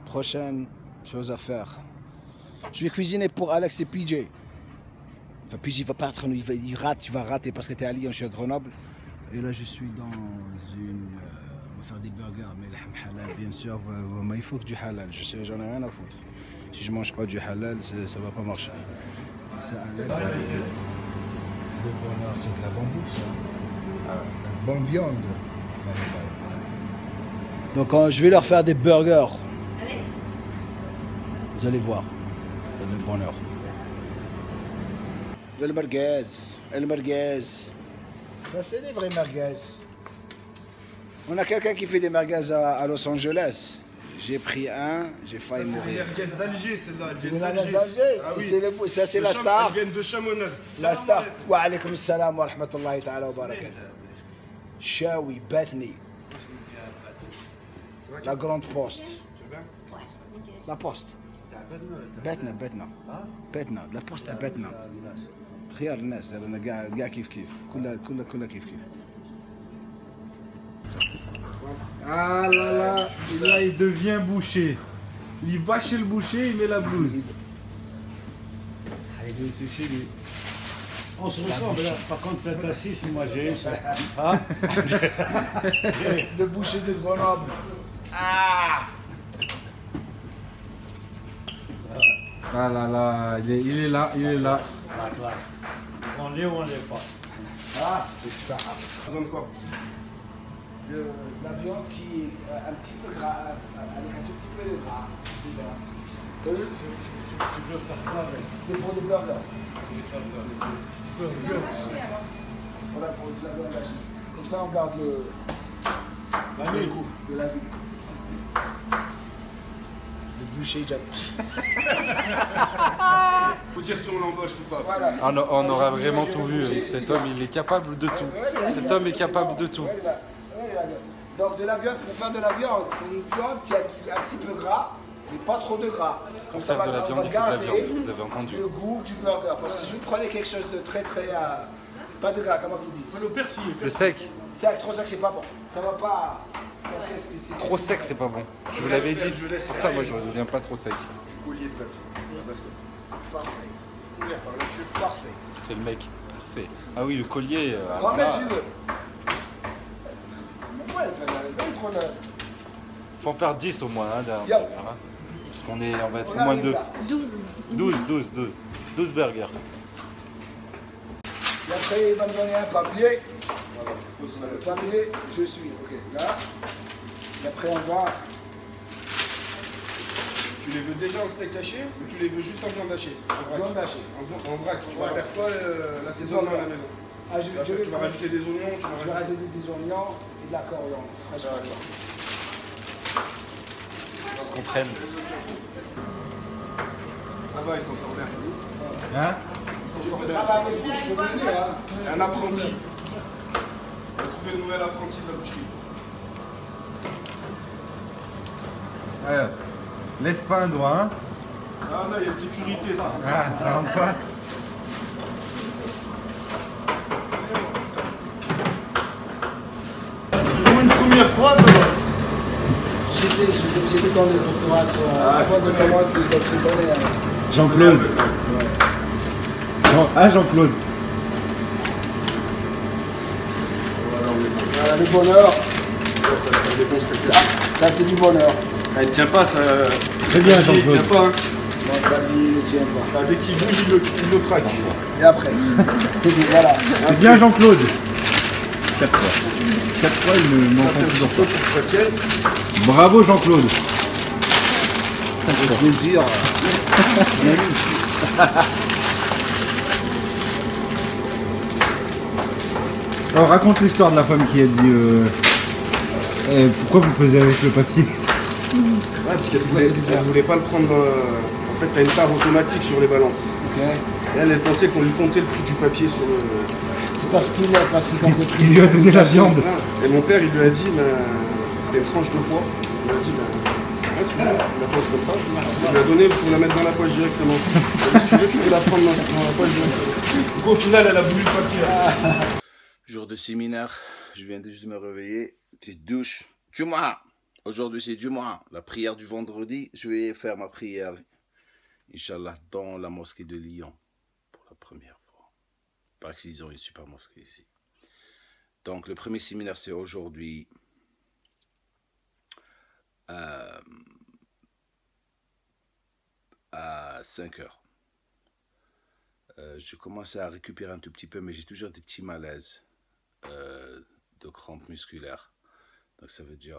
Prochaine chose à faire. Je vais cuisiner pour Alex et PJ. Enfin, PJ va pas être, il rate, tu vas rater parce que tu es à Lyon, je suis à Grenoble. Et là, je suis dans une. On va faire des burgers, mais le halal, bien sûr. Mais il faut que du halal. Je sais, j'en ai rien à foutre. Si je mange pas du halal, ça va pas marcher. Ça, le bonheur, c'est de la bambou, ça. La bonne viande. Donc, je vais leur faire des burgers. Vous allez voir. Le bonheur. Le merguez. Le merguez. Ça, c'est des vrais merguez. On a quelqu'un qui fait des merguez à Los Angeles. J'ai pris un, j'ai failli mourir. C'est des merguez d'Alger, celle-là. C'est des merguez d'Alger. Ah, oui. Ça, c'est la star. Elles viennent de Chamonix. La star. Wa alaykoum salam wa rahmatullahi ta'ala wa barakatuh. Shawi, Bethany. La grande poste. La poste. بيتنا بيتنا لا بوست بيتنا خيار الناس انا كاع كيف كلها كيف Ah là là, et là il devient boucher. Il va chez le boucher, il met la blouse. C'est chez lui. On se ressemble là. Par contre, t'as 6, moi j'ai ça. Le boucher de Grenoble. Ah là là, il est là, il est là. La classe. On l'est ou on l'est pas. Ah, c'est ça. Besoin de quoi? De la viande qui est un petit peu gras, avec un tout petit peu de gras. Tu veux faire quoi avec? C'est pour des burgers. Burger. Voilà pour de la viande hachée. Comme ça on garde le goût de la vie. Le boucher j'aime. Faut dire si on l'embauche ou pas. Voilà. On aura vraiment tout vu. Cet homme, il est capable de tout. Cet homme est capable de tout. Donc de la viande, pour faire de la viande, c'est une viande qui a un petit peu gras, mais pas trop de gras. Comme ça, faire de la viande, il faut de la viande, vous avez entendu. Le goût du burger. Parce que si vous prenez quelque chose de très pas de gras, comment vous dites? Le persil. Le sec. Sec, trop sec, c'est pas bon. Ça va pas. Trop sec, c'est pas bon. Je vous l'avais dit. Pour ça, moi, je ne deviens pas trop sec. Du collier, bref. Parfait. Par là-dessus, parfait. C'est le mec. Parfait. Ah oui, le collier. Remets, tu veux. Ouais, Faut en faire 10 au moins, hein, Bien. parce qu'on va être au moins 2. 12 burgers. Et après, il va me donner un papier. Voilà, je pose le papier, je suis. Ok, là. Et après, on va. Tu les veux déjà en steak haché ou tu les veux juste en viande hachée? En viande hachée. En vrac. Tu vas faire quoi l'assaisonnement à la maison? Ah, tu vas rajouter des oignons. Je vais rajouter des oignons et de la coriandre fraîche. Ils se comprennent. Ça va, ils s'en sortent bien. Hein? Je peux travailler avec vous, je peux venir. Hein. Un apprenti. On a trouvé une nouvelle apprenti de la boucherie. Alors, laisse pas un doigt, hein? Ah là, il y a de sécurité, ça. Ah, ça rentre pas? Pour une première fois, ça va. J'étais dans les restaurations. Avant de commencer, je dois tout donner. Jean-Claude. Jean-Claude. Voilà, le bonheur. Ça, c'est du bonheur. Elle tient pas, ça. Très bien, Il Jean-Claude. tient pas. Hein. Non, David, il ne tient pas. Ah, dès qu'il bouge, il le craque. Et après, c'est tout, voilà. C'est bien, Jean-Claude. 4 fois. 4 fois, il me Ça, manque c'est un toujours petit peu pour que ça tienne. pas. Bravo, Jean-Claude. Ça fait plaisir. Alors, raconte l'histoire de la femme qui a dit pourquoi vous pesez avec le papier? Ouais, parce qu'elle voulait pas le prendre. En fait, t'as une tare automatique sur les balances. Ok. Et elle pensait qu'on lui comptait le prix du papier sur le. C'est parce qu'il compte le prix. Il lui a donné la viande. Et mon père, il lui a dit, c'était une tranche de foie. Il lui a dit, c'est bon, on la pose comme ça. Il lui a donné pour la mettre dans la poche directement. Si tu veux, tu peux la prendre dans la poche directement. Donc au final, elle a voulu le papier. Jour de séminaire, je viens juste de me réveiller. Petite douche. Tu m'as. Aujourd'hui, c'est Jumu'ah, la prière du vendredi. Je vais faire ma prière, Inch'Allah, dans la mosquée de Lyon, pour la première fois. Parce qu'ils ont une super mosquée ici. Donc, le premier séminaire, c'est aujourd'hui à 5 heures. Je commence à récupérer un tout petit peu, mais j'ai toujours des petits malaises de crampes musculaires. Donc, ça veut dire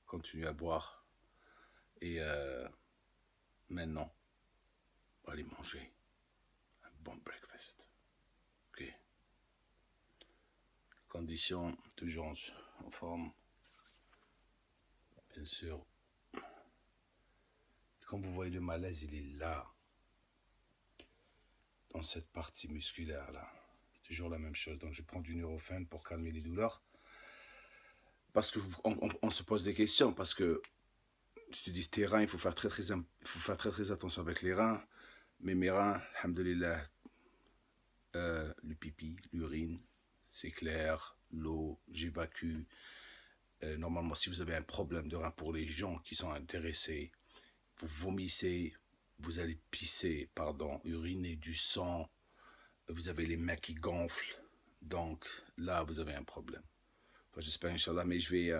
continuer à boire. Et maintenant, on va aller manger un bon breakfast. Ok. Condition toujours en forme. Bien sûr. Comme vous voyez, le malaise, il est là. Dans cette partie musculaire là. C'est toujours la même chose. Donc je prends du Nurofen pour calmer les douleurs. Parce que on se pose des questions. Parce que je te dis, tes reins, il faut faire très attention avec les reins. Mais mes reins, alhamdoulilah, le pipi, l'urine, c'est clair, l'eau, j'évacue. Normalement, si vous avez un problème de rein, pour les gens qui sont intéressés, vous vomissez, vous allez pisser, pardon, uriner du sang, vous avez les mains qui gonflent, donc là, vous avez un problème. Enfin, j'espère, Inch'Allah, mais je vais,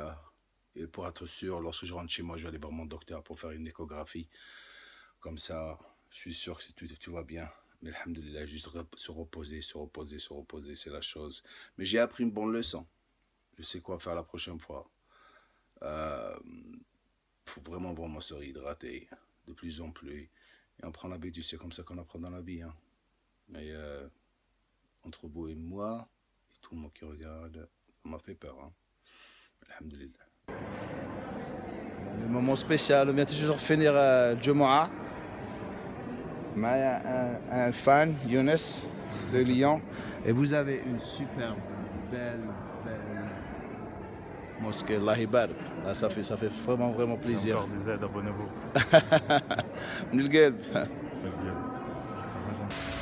pour être sûr, lorsque je rentre chez moi, je vais aller voir mon docteur pour faire une échographie. Comme ça, je suis sûr que tout va bien. Mais alhamdoulilah, juste se reposer, c'est la chose. Mais j'ai appris une bonne leçon. Je sais quoi faire la prochaine fois. Faut vraiment se réhydrater de plus en plus. Et on prend l'habitude, c'est comme ça qu'on apprend dans la vie. Hein. Mais entre vous et moi, et tout le monde qui regarde, ça m'a fait peur. Hein. Alhamdulillah. Le moment spécial, on vient toujours finir le Jumu'ah. Un fan, Younes, de Lyon. Et vous avez une super belle mosquée. Allah Ibarak. Là, ça fait vraiment plaisir. Encore des aides, abonnez-vous.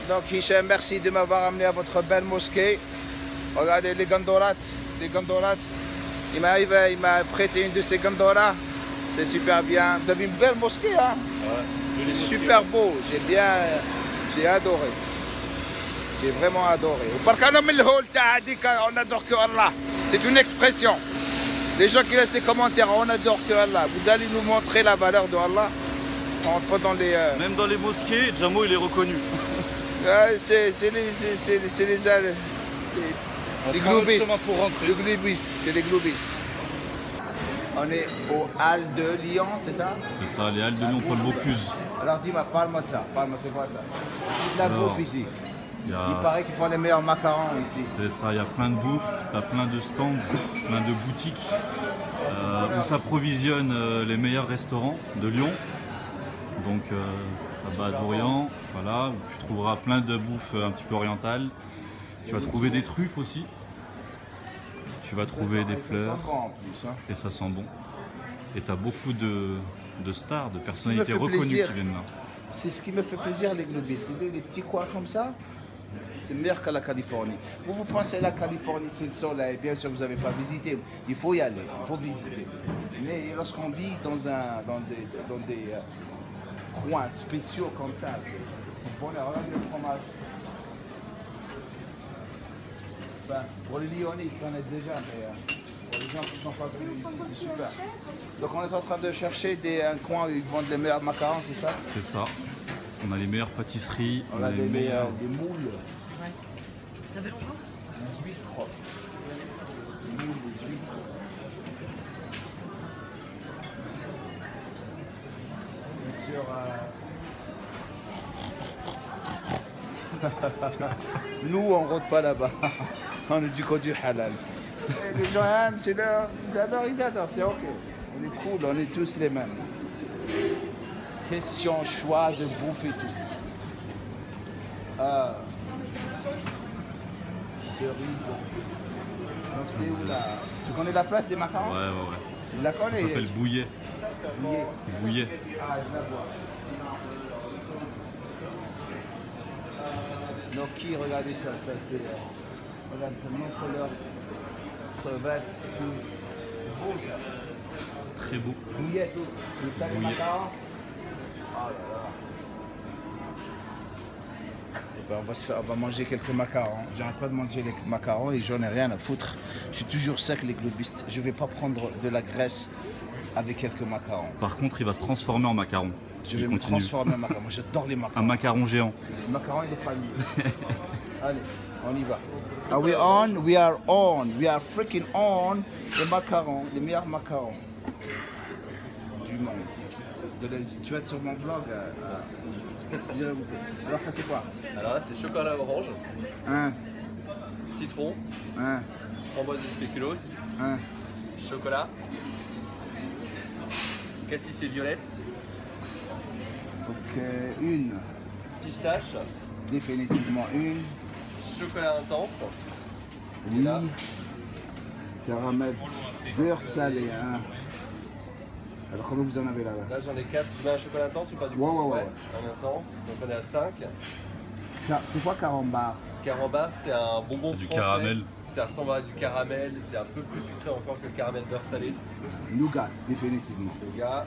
Donc Hicham, merci de m'avoir amené à votre belle mosquée. Regardez les gondolates. Il m'a prêté une de ces gondolas. C'est super bien. Vous avez une belle mosquée, hein? Ouais, super beau. J'ai adoré. J'ai vraiment adoré. On adore que Allah. C'est une expression. Les gens qui laissent des commentaires, on adore que Allah. Vous allez nous montrer la valeur de Allah. Même dans les mosquées, Jamo il est reconnu. C'est les globistes. C'est les globistes. On est aux Halles de Lyon, c'est ça? C'est ça, les Halles de Lyon, Paul Bocuse. Alors dis-moi, parle-moi de ça. Parle-moi, c'est quoi ça? C'est de la bouffe ici. Il paraît qu'ils font les meilleurs macarons ici. C'est ça, il y a plein de bouffe, tu as plein de stands, plein de boutiques où s'approvisionnent les meilleurs restaurants de Lyon. Donc là-bas à Dorian, voilà, où tu trouveras plein de bouffe un petit peu orientale. Tu vas trouver des truffes aussi. Tu vas trouver des fleurs. Et ça sent bon. Et tu as beaucoup de stars, de personnalités reconnues qui viennent là. C'est ce qui me fait plaisir, les globistes. Les petits coins comme ça, c'est meilleur que la Californie. Vous pensez la Californie, c'est le soleil. Bien sûr, vous n'avez pas visité. Il faut y aller, il faut visiter. Mais lorsqu'on vit dans des coins spéciaux comme ça, c'est bon. Regardez le fromage. Ben, pour les Lyonnais, ils connaissent déjà, mais pour les gens qui ne sont pas venus ici, c'est super. Donc on est en train de chercher un coin où ils vendent les meilleurs macarons, c'est ça? C'est ça. On a les meilleures pâtisseries, on a des moules. Ouais. Ça fait longtemps? Les huîtres, je crois. Les moules, les huîtres. Bien sûr, nous, on ne rôde pas là-bas. On est du côté du halal. Et les gens aiment, c'est leur... Ils adorent, c'est ok. On est cool, on est tous les mêmes. Question, choix de bouffe et tout. Cerise. Donc c'est où là? Tu connais la place des macarons? Ouais. Tu la connais? Ça s'appelle Bouillet. Bouillet. Ah, je la vois. Donc qui, regardez ça, c'est... Regarde, ça montre leur crevette, tout. C'est beau ça. très beau. Mouillé. C'est ça les Mouillé. macarons. Oh là là. Eh ben, on va manger quelques macarons. J'arrête pas de manger les macarons et j'en ai rien à foutre. Je suis toujours sec les globistes. Je vais pas prendre de la graisse avec quelques macarons. Par contre, il va se transformer en macaron. Je vais me transformer en macaron. Moi j'adore les macarons. Un macaron géant. Le macaron il est pas lui. Allez, on y va. Are we on? We are on. We are freaking on. Les macarons, les meilleurs macarons du monde. Tu vas être sur mon vlog. Je dirais où c'est. Alors ça c'est quoi? Alors là c'est chocolat orange, citron, framboise et spéculoos, chocolat, cassis et violette, Donc une. pistache, Définitivement une. chocolat intense, Oui. là. Caramel. Beurre salé. Alors combien vous en avez là? Là j'en ai 4, je mets un chocolat intense ou pas du coup? Ouais. Un intense, donc on est à 5. C'est quoi carambar? Carambar c'est un bonbon C'est du français. caramel. Ça ressemble à du caramel, c'est un peu plus sucré encore que le caramel beurre salé. Nougat, définitivement. Les gars,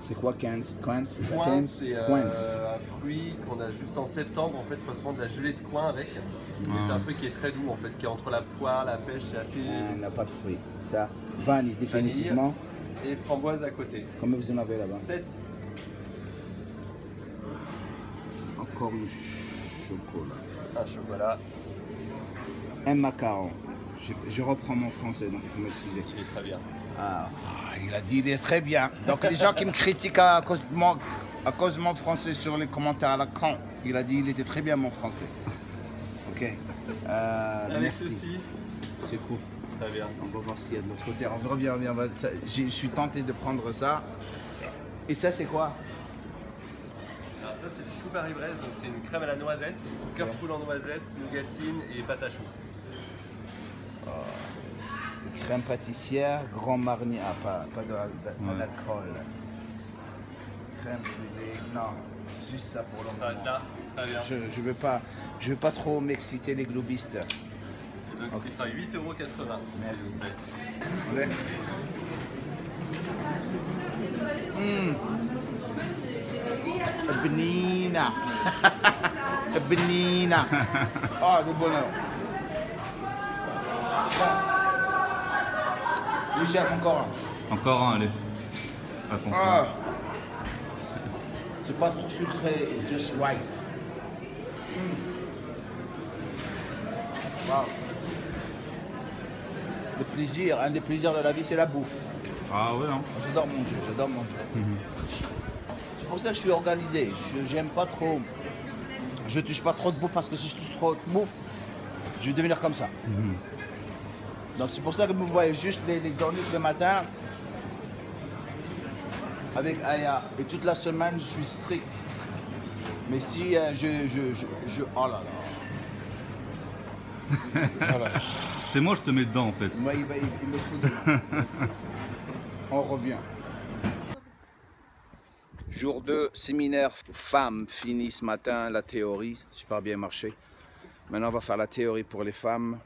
C'est quoi Quince? C'est ça, coin Quince? c'est Quince. un fruit qu'on a juste en septembre. En fait, il faut se prendre de la gelée de coin avec. Et c'est un fruit qui est très doux en fait, qui est entre la poire, la pêche, c'est assez. On n'a pas de fruits. Ça, vanille, définitivement. Et framboise à côté. Combien vous en avez là-bas? 7. Encore le chocolat. Un chocolat, Un macaron. Je reprends mon français, donc il faut m'excuser. il est très bien. Ah, il a dit il est très bien. Donc les gens qui me critiquent à cause de mon français sur les commentaires à la con, il a dit il était très bien mon français. Ok. Avec Merci. ceci, C'est cool. très bien. On va voir ce qu'il y a de l'autre côté. On revient. Je suis tenté de prendre ça. Et ça c'est quoi? Alors ça c'est le chou Paris-Brest, donc c'est une crème à la noisette, cœur full en noisette, nougatine et pâte à chou. Crème pâtissière, grand marnier. Ah, pas d'alcool. Crème brûlée. Non, juste ça pour On le s'arrête moment. là, très bien. Je veux pas trop m'exciter les globistes. Et donc ce qui fera 8,80 €. Merci. s'il vous plaît. Ouais. Benina. Benina. Oh, le bonheur. Le chef encore. Encore un, allez. Attention. Ah. C'est pas trop sucré, it's just right. Wow. Le plaisir, un des plaisirs de la vie, c'est la bouffe. Ah ouais, hein. J'adore manger, j'adore manger. C'est pour ça que je suis organisé. J'aime pas trop. Je touche pas trop de bouffe parce que si je touche trop de bouffe, je vais devenir comme ça. Donc c'est pour ça que vous voyez juste les donuts le matin avec Aya. Et toute la semaine, je suis strict. Mais si oh là là. Oh là là. C'est moi, je te mets dedans en fait. Moi, il me fout dedans. On revient. Jour 2, séminaire femmes fini ce matin, la théorie, super bien marché. Maintenant, on va faire la théorie pour les femmes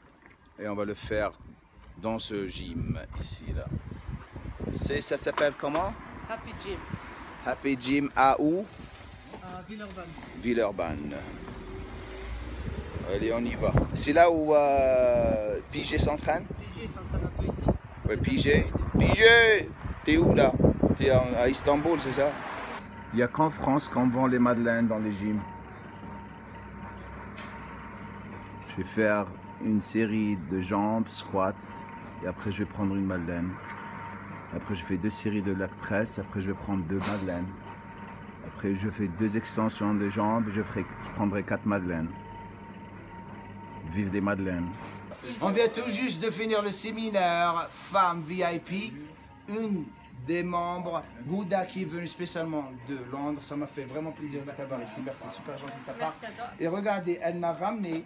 et on va le faire dans ce gym ici là. Ça s'appelle comment? Happy Gym, Happy Gym à où? à Villeurbanne. Villeurbanne. Allez, on y va. C'est là où Pigé s'entraîne? PG s'entraîne un peu ici. Ouais, Pigé, t'es où là? T'es à Istanbul, c'est ça? Il n'y a qu'en France qu'on vend les madeleines dans les gyms. Je vais faire une série de jambes, squats, et après je vais prendre une madeleine. Après je fais 2 séries de leg press, après je vais prendre 2 madeleines. Après je fais 2 extensions de jambes, je prendrai 4 madeleines. Vive des madeleines. On vient tout juste de finir le séminaire Femmes VIP. Une des membres, Gouda, qui est venue spécialement de Londres. Ça m'a fait vraiment plaisir de t'avoir ici. Merci, super gentil de ta part. Merci à toi. Et regardez, elle m'a ramené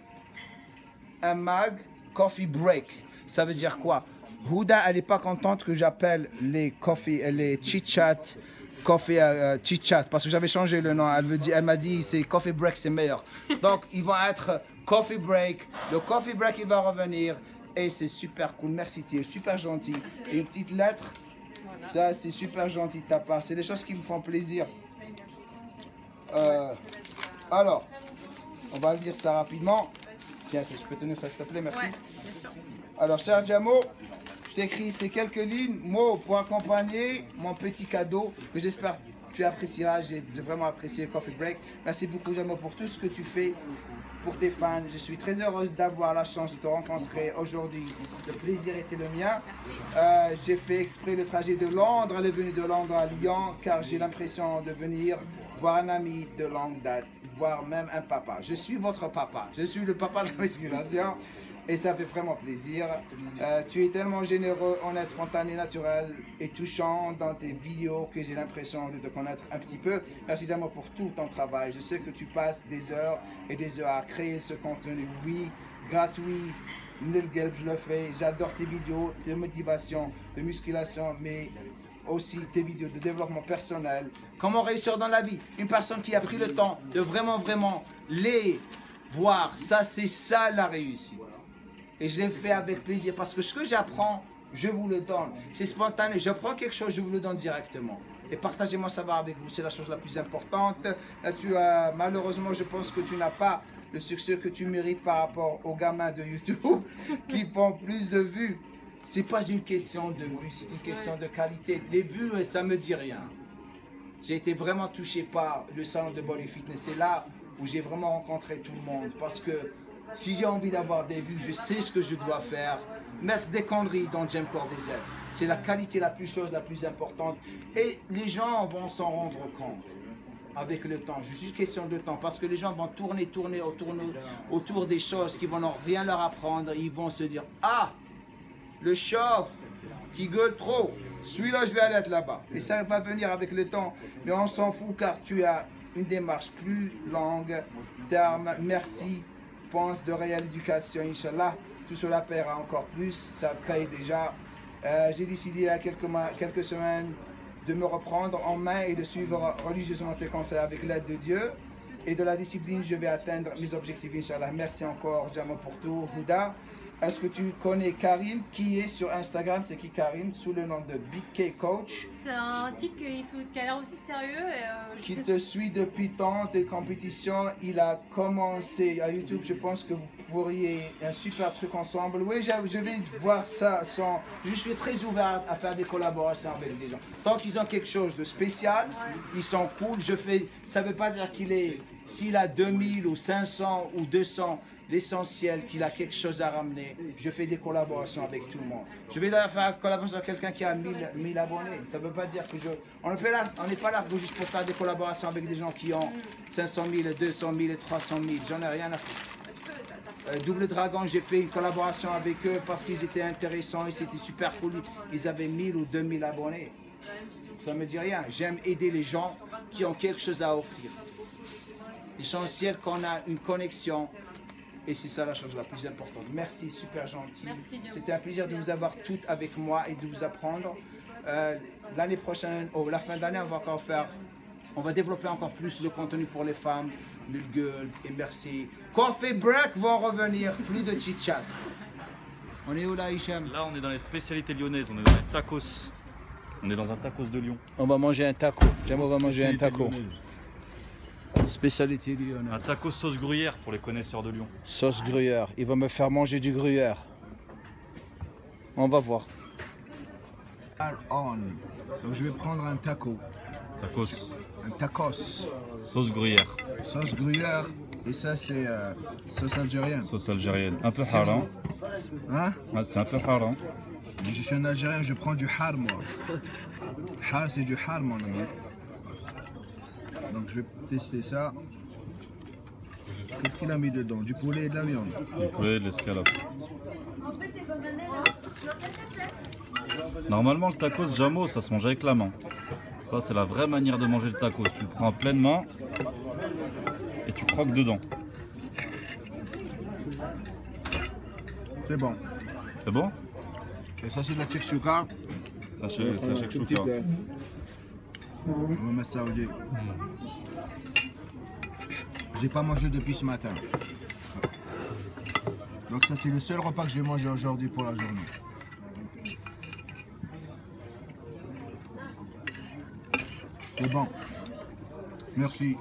un mag coffee break. Ça veut dire quoi? Gouda, elle n'est pas contente que j'appelle les chit-chat coffee chit-chat parce que j'avais changé le nom. Elle m'a dit c'est coffee break, c'est meilleur. Donc ils vont être coffee break. Le coffee break il va revenir et c'est super cool. Merci, tu es super gentil. Et une petite lettre Ça, c'est super gentil de ta part. C'est des choses qui me font plaisir. Alors, on va lire ça rapidement. Tiens, je peux tenir ça s'il te plaît, merci. Ouais, bien sûr. Alors, cher Jamo, je t'écris ces quelques lignes, mots pour accompagner mon petit cadeau que j'espère que tu apprécieras. J'ai vraiment apprécié le Coffee Break. Merci beaucoup, Jamo, pour tout ce que tu fais pour tes fans. Je suis très heureuse d'avoir la chance de te rencontrer aujourd'hui. Le plaisir était le mien. J'ai fait exprès le trajet de Londres, elle est venue de Londres à Lyon, car j'ai l'impression de venir voir un ami de longue date, voire même un papa. Je suis votre papa. Je suis le papa de la musculation et ça fait vraiment plaisir. Tu es tellement généreux, honnête, spontané, naturel et touchant dans tes vidéos que j'ai l'impression de te connaître un petit peu. Merci d'amour pour tout ton travail. Je sais que tu passes des heures et des heures à créer ce contenu, oui, gratuit. Je le fais. J'adore tes vidéos de motivation, de musculation, mais aussi tes vidéos de développement personnel. Comment réussir dans la vie? Une personne qui a pris le temps de vraiment les voir. Ça, c'est ça la réussite. Et je l'ai fait avec plaisir parce que ce que j'apprends, je vous le donne. C'est spontané. J'apprends quelque chose, je vous le donne directement. Et partagez mon savoir avec vous. C'est la chose la plus importante. Là, malheureusement, je pense que tu n'as pas le succès que tu mérites par rapport aux gamins de YouTube qui font plus de vues. C'est pas une question de vues, c'est une question de qualité. Les vues, ça me dit rien. J'ai été vraiment touché par le salon de Body Fitness. C'est là où j'ai vraiment rencontré tout le monde. Parce que si j'ai envie d'avoir des vues, je sais ce que je dois faire. Mettre des conneries dans Gem Corps des ailes. C'est la qualité la plus importante. Et les gens vont s'en rendre compte avec le temps. C'est juste question de temps. Parce que les gens vont tourner autour des choses qui vont rien leur apprendre. Ils vont se dire, ah, le chauve qui gueule trop, celui-là je vais aller être là-bas. Et ça va venir avec le temps. Mais on s'en fout car tu as une démarche plus longue terme. Merci. Pense de réelle éducation, Inch'Allah. Tout cela paiera encore plus. Ça paye déjà. J'ai décidé il y a quelques semaines de me reprendre en main et de suivre religieusement tes conseils avec l'aide de Dieu. Et de la discipline, je vais atteindre mes objectifs, Inch'Allah. Merci encore, Jamo, pour tout. Huda. Est-ce que tu connais Karim qui est sur Instagram? C'est qui Karim? Sous le nom de Big K Coach. C'est un type qui a l'air aussi sérieux. Qui te suit depuis tant de compétitions. Il a commencé à YouTube. Je pense que vous pourriez un super truc ensemble. Oui, je vais voir ça. Je suis très ouvert à faire des collaborations avec des gens. Tant qu'ils ont quelque chose de spécial, ils sont cool. Ça ne veut pas dire s'il a 2000 ou 500 ou 200. L'essentiel qu'il a quelque chose à ramener. Je fais des collaborations avec tout le monde. Je vais faire une collaboration avec quelqu'un qui a 1000 abonnés. Ça ne veut pas dire que on n'est pas là juste pour faire des collaborations avec des gens qui ont 500 000, 200 000 et 300 000. J'en ai rien à foutre. Double Dragon, j'ai fait une collaboration avec eux parce qu'ils étaient intéressants et c'était super cool. Ils avaient 1000 ou 2000 abonnés. Ça ne me dit rien. J'aime aider les gens qui ont quelque chose à offrir. L'essentiel qu'on a une connexion. Et c'est ça la chose la plus importante. Merci, super gentil. C'était un plaisir de vous avoir toutes avec moi et de vous apprendre. L'année prochaine, la fin d'année, on va développer encore plus le contenu pour les femmes, le gueule et merci. Coffee Break vont revenir, plus de chit-chat. On est où là, Hicham? Là, on est dans les spécialités lyonnaises, on est dans les tacos. On est dans un tacos de Lyon. On va manger un taco. J'aimerais va manger un taco. Spécialité lyonnaise. Un taco sauce gruyère pour les connaisseurs de Lyon. Sauce gruyère. Il va me faire manger du gruyère. On va voir. Donc je vais prendre un taco. Tacos. Un tacos. Sauce gruyère. Sauce gruyère. Et ça c'est sauce algérienne. Sauce algérienne. Un peu haram. Hein? Ah, c'est un peu haram. Je suis un Algérien, je prends du har moi. Har c'est du har mon ami. Donc je vais tester ça. Qu'est-ce qu'il a mis dedans? Du poulet et de la viande. Du poulet et de l'escalope. Normalement le tacos Jamo ça se mange avec la main. Ça c'est la vraie manière de manger le tacos. Tu le prends en pleine main et tu croques dedans. C'est bon. C'est bon? Et ça c'est la shakshuka. Ça c'est shakshuka. On va mettre ça au dé. J'ai pas mangé depuis ce matin. Donc ça c'est le seul repas que je vais manger aujourd'hui pour la journée. C'est bon. Merci.